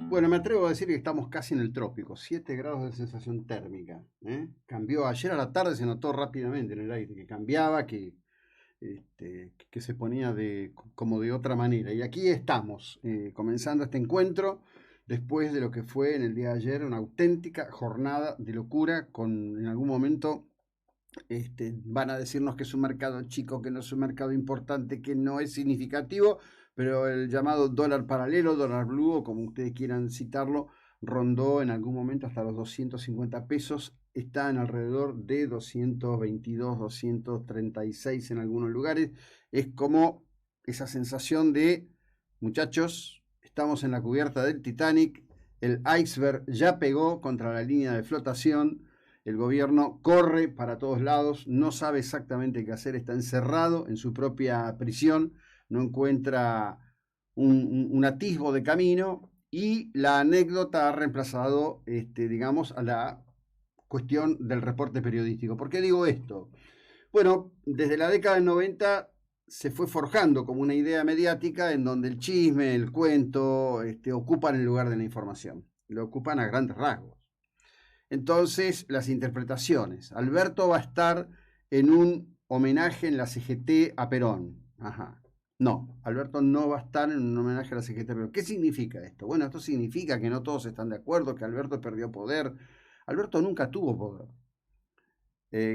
Bueno, me atrevo a decir que estamos casi en el trópico, 7 grados de sensación térmica. Cambió ayer a la tarde, se notó rápidamente en el aire que cambiaba, que se ponía como de otra manera. Y aquí estamos, comenzando este encuentro, después de lo que fue en el día de ayer una auténtica jornada de locura, con en algún momento van a decirnos que es un mercado chico, que no es un mercado importante, que no es significativo, pero el llamado dólar paralelo, dólar blue, o como ustedes quieran citarlo, rondó en algún momento hasta los 250 pesos, está en alrededor de 222, 236 en algunos lugares. Es como esa sensación de, muchachos, estamos en la cubierta del Titanic, el iceberg ya pegó contra la línea de flotación, el gobierno corre para todos lados, no sabe exactamente qué hacer, está encerrado en su propia prisión, no encuentra un atisbo de camino, y la anécdota ha reemplazado, digamos, a la cuestión del reporte periodístico. ¿Por qué digo esto? Bueno, desde la década del 90 se fue forjando como una idea mediática en donde el chisme, el cuento, ocupan el lugar de la información. Lo ocupan a grandes rasgos. Entonces, las interpretaciones. Alberto va a estar en un homenaje en la CGT a Perón. Ajá. No, Alberto no va a estar en un homenaje a la CGT a Perón. ¿Qué significa esto? Bueno, esto significa que no todos están de acuerdo, que Alberto perdió poder. Alberto nunca tuvo poder.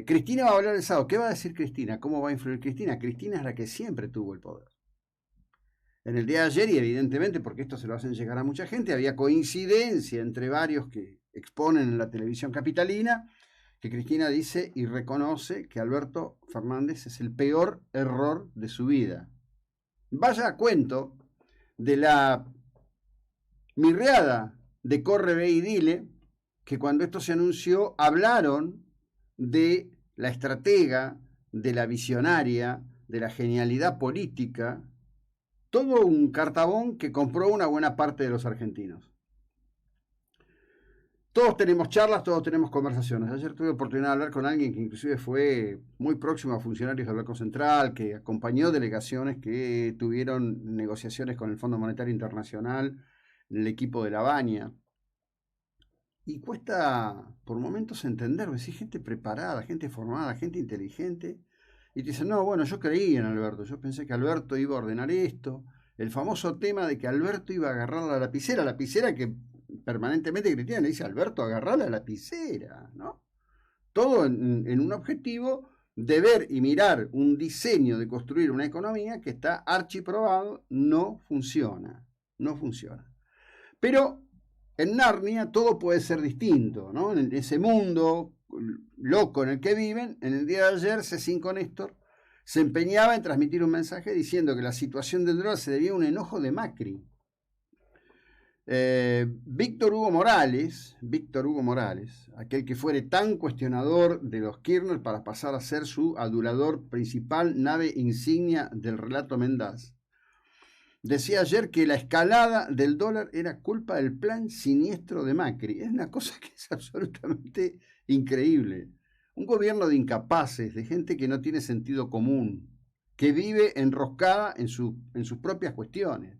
Cristina va a hablar el sábado. ¿Qué va a decir Cristina? ¿Cómo va a influir Cristina? Cristina es la que siempre tuvo el poder. En el día de ayer, y evidentemente porque esto se lo hacen llegar a mucha gente, había coincidencia entre varios que exponen en la televisión capitalina, que Cristina dice y reconoce que Alberto Fernández es el peor error de su vida. Vaya a cuento de la mirreada de Corre, Ve y Dile, que cuando esto se anunció hablaron de la estratega, de la visionaria, de la genialidad política, todo un cartabón que compró una buena parte de los argentinos. Todos tenemos charlas, todos tenemos conversaciones. Ayer tuve oportunidad de hablar con alguien que inclusive fue muy próximo a funcionarios del Banco Central, que acompañó delegaciones que tuvieron negociaciones con el Fondo Monetario Internacional, el equipo de La Baña. Y cuesta por momentos entender, decir, gente preparada, gente formada, gente inteligente, y te dicen, no, bueno, yo creí en Alberto, yo pensé que Alberto iba a ordenar esto. El famoso tema de que Alberto iba a agarrar la lapicera que permanentemente Cristina le dice, Alberto, agarrar la lapicera, ¿no? Todo en un objetivo de ver y mirar un diseño de construir una economía que está archiprobado, no funciona, no funciona. Pero en Narnia todo puede ser distinto, ¿no? En ese mundo loco en el que viven, en el día de ayer C5 Néstor se empeñaba en transmitir un mensaje diciendo que la situación del dólar se debía a un enojo de Macri. Víctor Hugo Morales, aquel que fuere tan cuestionador de los Kirchner para pasar a ser su adulador principal, nave insignia del relato mendaz, decía ayer que la escalada del dólar era culpa del plan siniestro de Macri. Es una cosa que es absolutamente increíble. Un gobierno de incapaces, de gente que no tiene sentido común, que vive enroscada en sus propias cuestiones.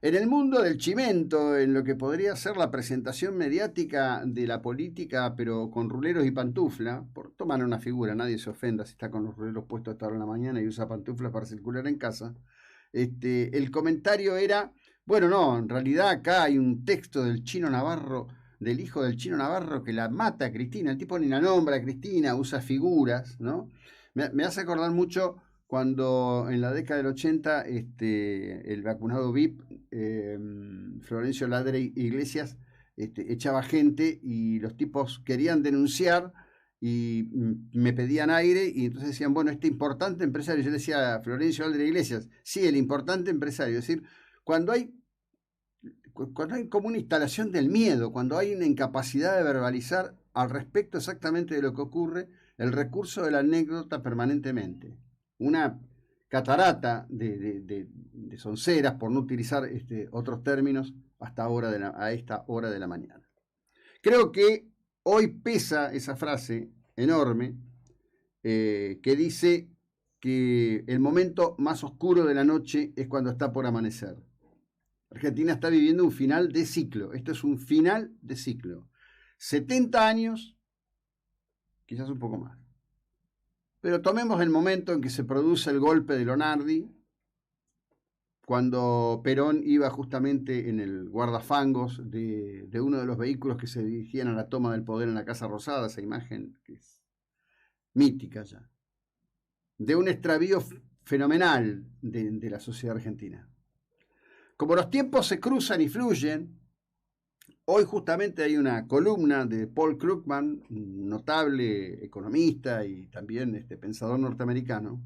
En el mundo del chimento, en lo que podría ser la presentación mediática de la política, pero con ruleros y pantufla, por tomar una figura, nadie se ofenda si está con los ruleros puestos hasta ahora en la mañana y usa pantuflas para circular en casa. El comentario era, bueno, no, en realidad acá hay un texto del Chino Navarro, del hijo del Chino Navarro, que la mata a Cristina. El tipo ni la nombra a Cristina, usa figuras, ¿no? Me hace acordar mucho cuando en la década del 80 el vacunado VIP, Florencio Ladre Iglesias, echaba gente y los tipos querían denunciar y me pedían aire y entonces decían, bueno, este importante empresario, yo le decía a Florencio Ladre Iglesias, sí, el importante empresario, es decir, cuando hay como una instalación del miedo, cuando hay una incapacidad de verbalizar al respecto exactamente de lo que ocurre, el recurso de la anécdota permanentemente. Una catarata de sonceras, por no utilizar otros términos, a esta hora de la mañana. Creo que hoy pesa esa frase enorme que dice que el momento más oscuro de la noche es cuando está por amanecer. Argentina está viviendo un final de ciclo. Esto es un final de ciclo. 70 años, quizás un poco más. Pero tomemos el momento en que se produce el golpe de Lonardi, cuando Perón iba justamente en el guardafangos de uno de los vehículos que se dirigían a la toma del poder en la Casa Rosada, esa imagen que es mítica ya, de un extravío fenomenal de la sociedad argentina. Como los tiempos se cruzan y fluyen, hoy justamente hay una columna de Paul Krugman, un notable economista y también pensador norteamericano,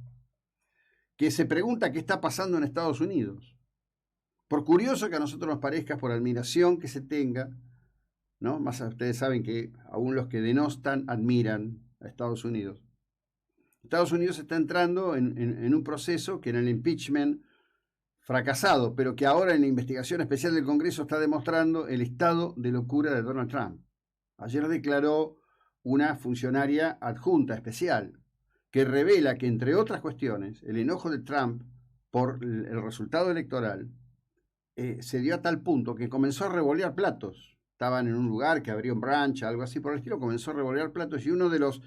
que se pregunta qué está pasando en Estados Unidos. Por curioso que a nosotros nos parezca, por admiración que se tenga, ¿no? Más ustedes saben que aún los que denostan admiran a Estados Unidos. Estados Unidos está entrando en un proceso que en el impeachment fracasado, pero que ahora en la investigación especial del Congreso está demostrando el estado de locura de Donald Trump. Ayer declaró una funcionaria adjunta especial que revela que, entre otras cuestiones, el enojo de Trump por el resultado electoral se dio a tal punto que comenzó a revolear platos. Estaban en un lugar que abrió un brunch, algo así por el estilo, comenzó a revolear platos y uno de los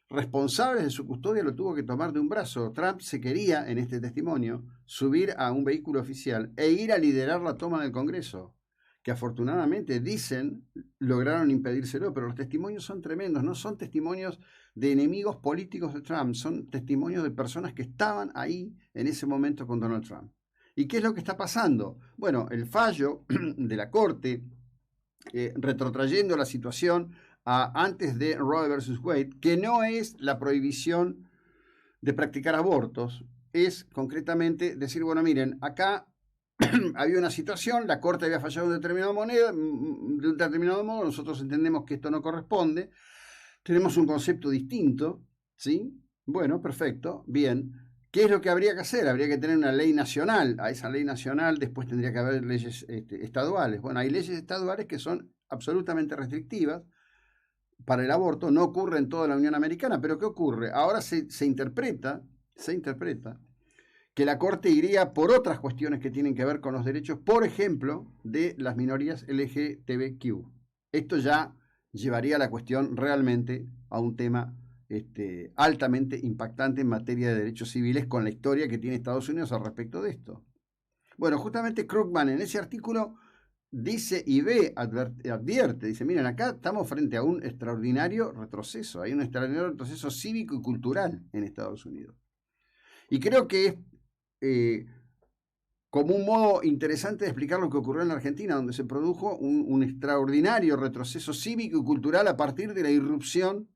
responsables de su custodia lo tuvo que tomar de un brazo. Trump se quería, en este testimonio, subir a un vehículo oficial e ir a liderar la toma del Congreso, que afortunadamente, dicen, lograron impedírselo, pero los testimonios son tremendos, no son testimonios de enemigos políticos de Trump, son testimonios de personas que estaban ahí en ese momento con Donald Trump. ¿Y qué es lo que está pasando? Bueno, el fallo de la Corte, retrotrayendo la situación antes de Roe versus Wade, que no es la prohibición de practicar abortos, es concretamente decir, bueno, miren, acá había una situación, la Corte había fallado de un determinado modo, nosotros entendemos que esto no corresponde, tenemos un concepto distinto, ¿sí? Bueno, perfecto, bien. ¿Qué es lo que habría que hacer? Habría que tener una ley nacional. A esa ley nacional después tendría que haber leyes estaduales. Bueno, hay leyes estaduales que son absolutamente restrictivas para el aborto, no ocurre en toda la Unión Americana, pero ¿qué ocurre? Ahora se interpreta que la Corte iría por otras cuestiones que tienen que ver con los derechos, por ejemplo, de las minorías LGTBQ. Esto ya llevaría la cuestión realmente a un tema altamente impactante en materia de derechos civiles, con la historia que tiene Estados Unidos al respecto de esto. Bueno, justamente Krugman en ese artículo dice y advierte, dice, miren, acá estamos frente a un extraordinario retroceso, hay un extraordinario retroceso cívico y cultural en Estados Unidos. Y creo que es como un modo interesante de explicar lo que ocurrió en la Argentina, donde se produjo un extraordinario retroceso cívico y cultural a partir de la irrupción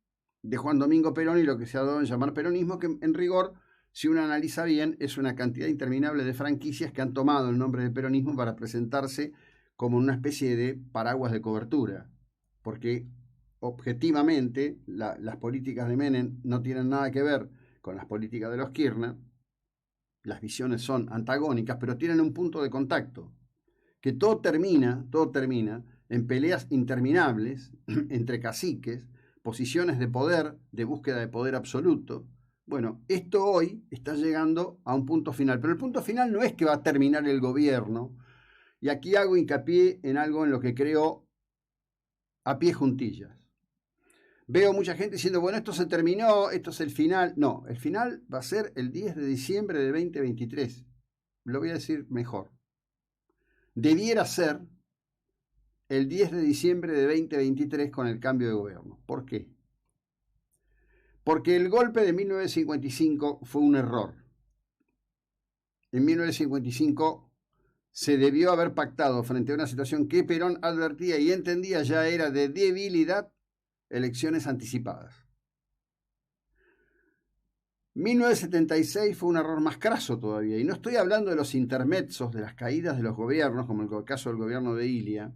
de Juan Domingo Perón y lo que se ha dado en llamar peronismo, que en rigor, si uno analiza bien, es una cantidad interminable de franquicias que han tomado el nombre de peronismo para presentarse como una especie de paraguas de cobertura, porque objetivamente las políticas de Menem no tienen nada que ver con las políticas de los Kirchner, las visiones son antagónicas, pero tienen un punto de contacto, que todo termina en peleas interminables entre caciques, posiciones de poder, de búsqueda de poder absoluto. Bueno, esto hoy está llegando a un punto final, pero el punto final no es que va a terminar el gobierno. Y aquí hago hincapié en algo en lo que creo a pie juntillas. Veo mucha gente diciendo, bueno, esto se terminó, esto es el final. No, el final va a ser el 10 de diciembre de 2023. Lo voy a decir mejor. Debiera ser el 10 de diciembre de 2023 con el cambio de gobierno. ¿Por qué? Porque el golpe de 1955 fue un error. En 1955 se debió haber pactado frente a una situación que Perón advertía y entendía ya era de debilidad, elecciones anticipadas. 1976 fue un error más craso todavía, y no estoy hablando de los intermezzos, de las caídas de los gobiernos, como el caso del gobierno de Ilia,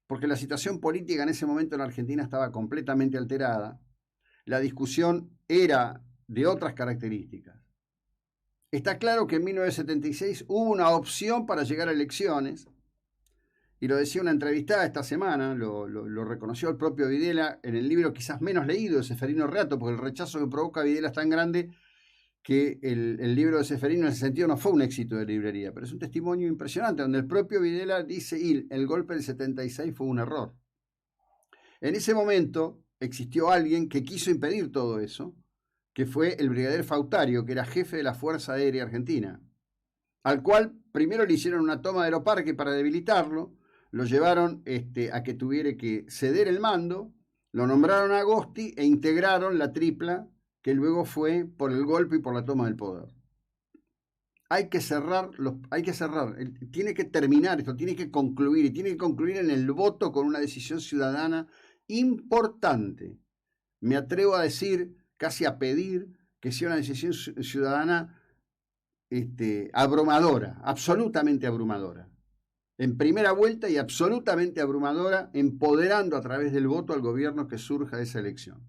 porque la situación política en ese momento en la Argentina estaba completamente alterada, la discusión era de otras características. Está claro que en 1976 hubo una opción para llegar a elecciones, y lo decía una entrevistada esta semana, lo reconoció el propio Videla en el libro quizás menos leído de Seferino Reato, porque el rechazo que provoca Videla es tan grande que el libro de Ceferino en ese sentido no fue un éxito de librería, pero es un testimonio impresionante, donde el propio Videla dice, y el golpe del 76 fue un error. En ese momento existió alguien que quiso impedir todo eso, que fue el brigadier Fautario, que era jefe de la Fuerza Aérea Argentina, al cual primero le hicieron una toma de Aeroparque para debilitarlo, lo llevaron a que tuviera que ceder el mando, lo nombraron a Agosti e integraron la tripla que luego fue por el golpe y por la toma del poder. Hay que cerrar, tiene que terminar esto, tiene que concluir, y tiene que concluir en el voto con una decisión ciudadana importante. Me atrevo a decir, casi a pedir, que sea una decisión ciudadana abrumadora, absolutamente abrumadora. En primera vuelta y absolutamente abrumadora, empoderando a través del voto al gobierno que surja de esa elección.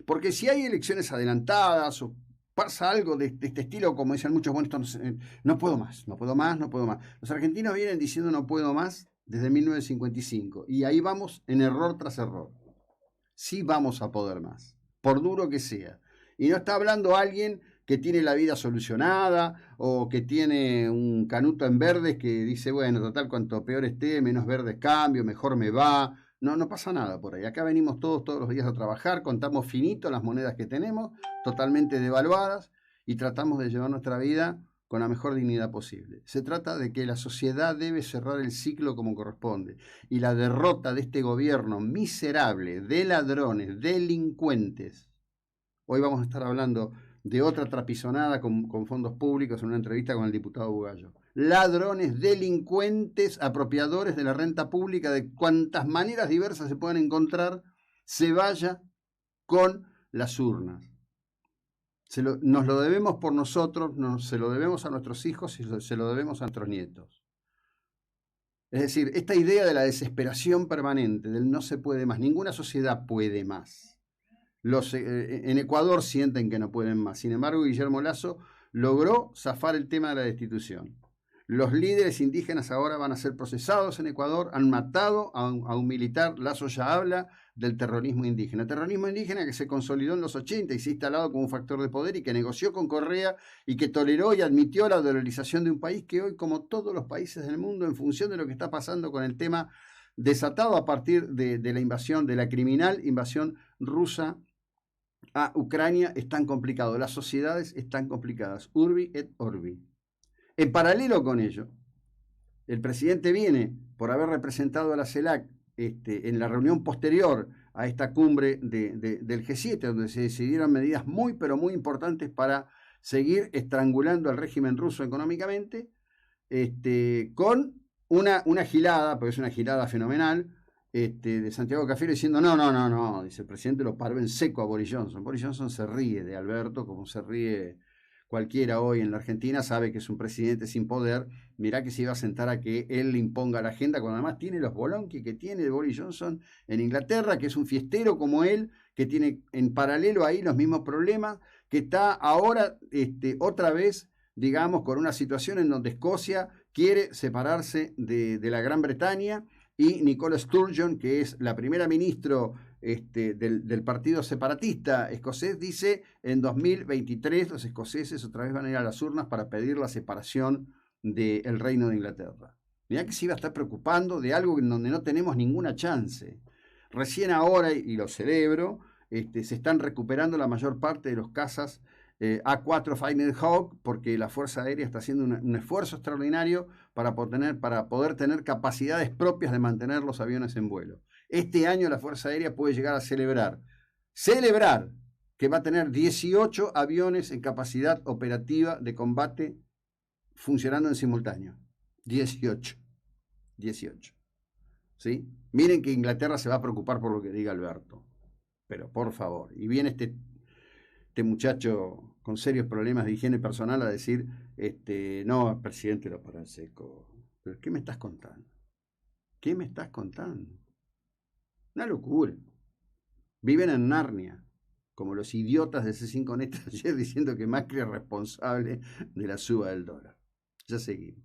Porque si hay elecciones adelantadas o pasa algo de este estilo, como dicen muchos, bueno, esto no puedo más. Los argentinos vienen diciendo no puedo más desde 1955 y ahí vamos en error tras error. Sí vamos a poder más, por duro que sea. Y no está hablando alguien que tiene la vida solucionada o que tiene un canuto en verdes que dice, bueno, total, cuanto peor esté, menos verdes cambio, mejor me va. No pasa nada por ahí. Acá venimos todos los días a trabajar, contamos finito las monedas que tenemos, totalmente devaluadas, y tratamos de llevar nuestra vida con la mejor dignidad posible. Se trata de que la sociedad debe cerrar el ciclo como corresponde. Y la derrota de este gobierno miserable, de ladrones, delincuentes. Hoy vamos a estar hablando de otra trapisonada con fondos públicos en una entrevista con el diputado Bugallo. Ladrones, delincuentes, apropiadores de la renta pública, de cuantas maneras diversas se puedan encontrar, se vaya con las urnas. Nos lo debemos por nosotros, se lo debemos a nuestros hijos y se lo debemos a nuestros nietos. Es decir, esta idea de la desesperación permanente, del no se puede más, ninguna sociedad puede más. En Ecuador sienten que no pueden más. Sin embargo, Guillermo Lasso logró zafar el tema de la destitución. Los líderes indígenas ahora van a ser procesados en Ecuador, han matado a un militar. Lasso ya habla del terrorismo indígena. Terrorismo indígena que se consolidó en los 80 y se ha instalado como un factor de poder y que negoció con Correa y que toleró y admitió la dolarización de un país que hoy, como todos los países del mundo, en función de lo que está pasando con el tema desatado a partir de la invasión, de la criminal invasión rusa a Ucrania, están complicados. Las sociedades están complicadas. Urbi et orbi. En paralelo con ello, el presidente viene por haber representado a la CELAC en la reunión posterior a esta cumbre del G7, donde se decidieron medidas muy, pero muy importantes para seguir estrangulando al régimen ruso económicamente, con una gilada, porque es una gilada fenomenal, de Santiago Cafiero diciendo no, dice el presidente, lo paró en seco a Boris Johnson. Boris Johnson se ríe de Alberto como se ríe cualquiera hoy en la Argentina, sabe que es un presidente sin poder. Mirá que se iba a sentar a que él le imponga la agenda cuando además tiene los bolonqui que tiene Boris Johnson en Inglaterra, que es un fiestero como él, que tiene en paralelo ahí los mismos problemas, que está ahora otra vez, digamos, con una situación en donde Escocia quiere separarse de la Gran Bretaña. Y Nicola Sturgeon, que es la primera ministra del partido separatista escocés, dice en 2023 los escoceses otra vez van a ir a las urnas para pedir la separación del Reino de Inglaterra. Mirá que se iba a estar preocupando de algo en donde no tenemos ninguna chance. Recién ahora, y lo celebro, se están recuperando la mayor parte de los cazas A4 Fighting Hawk, porque la Fuerza Aérea está haciendo un esfuerzo extraordinario para poder tener capacidades propias de mantener los aviones en vuelo. Este año la Fuerza Aérea puede llegar a celebrar que va a tener 18 aviones en capacidad operativa de combate funcionando en simultáneo. 18. ¿Sí? Miren que Inglaterra se va a preocupar por lo que diga Alberto. Pero por favor, y viene este muchacho con serios problemas de higiene personal a decir, no, el presidente lo paró en seco. ¿Pero qué me estás contando? Una locura. Viven en Narnia, como los idiotas de C5 Net ayer diciendo que Macri es responsable de la suba del dólar. Ya seguimos.